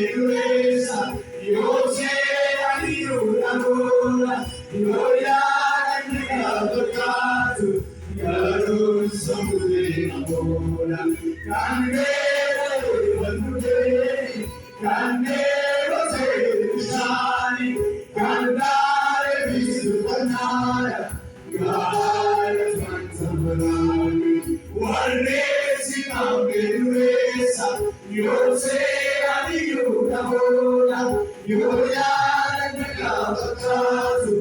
Medusa, Yosea, Yura, Yoya, and Avocado, Yarun, Samudi, Amora, can never say, can never say, Shani, can die, Visupanaya, God, Mansamarani, one race in our Medusa, Yosea, Yura, Yoya, and Avocado,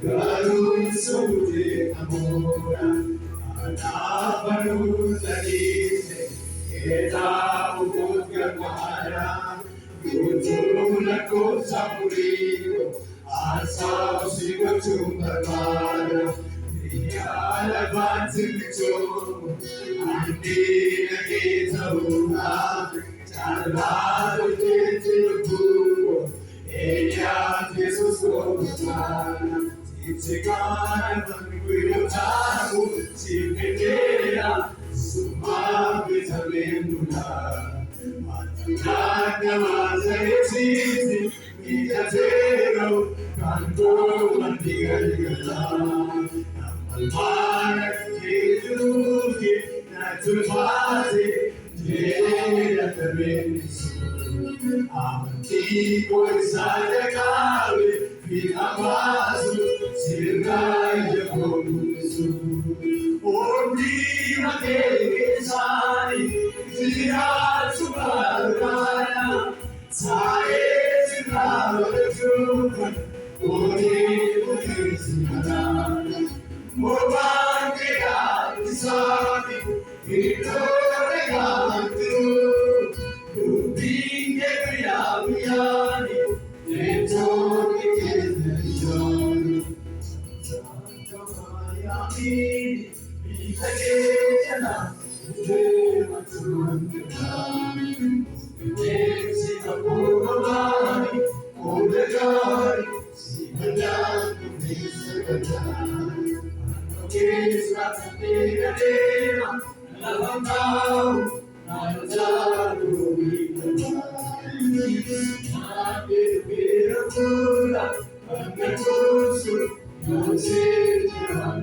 Yarun, Samudi, Amora. Anapanusa dice, Eta Uputgamara, Kutuna Kosa Purito, Asa Siva Chumbarmara, Yala Vatsimicho, Andina Gita Una, Chalado Geti Puro, Elia Jesus Gomana. Chegana tranquillo tabu, si vedera, summa vitamina. Matana mazareti, itatero, canto mandiga ligata. Namalmana ketuki, natulfati, jera terenisu. Antico esale cave, fino vaso, sirgaia con Gesù. O prima che sai, gira su barana, sai si trova le giovani, ore si manana. Morvanti gatti sani, il tuo regalo tu, binge piani, e giorni che ne giorni. Miami, vita che ti ha, deve mangiare. Si capono mani, con le gare, si mangiano, si mangiano. Che sta cadena, la lontano, la lontano mi ma che pura, anche corso, non si chiama.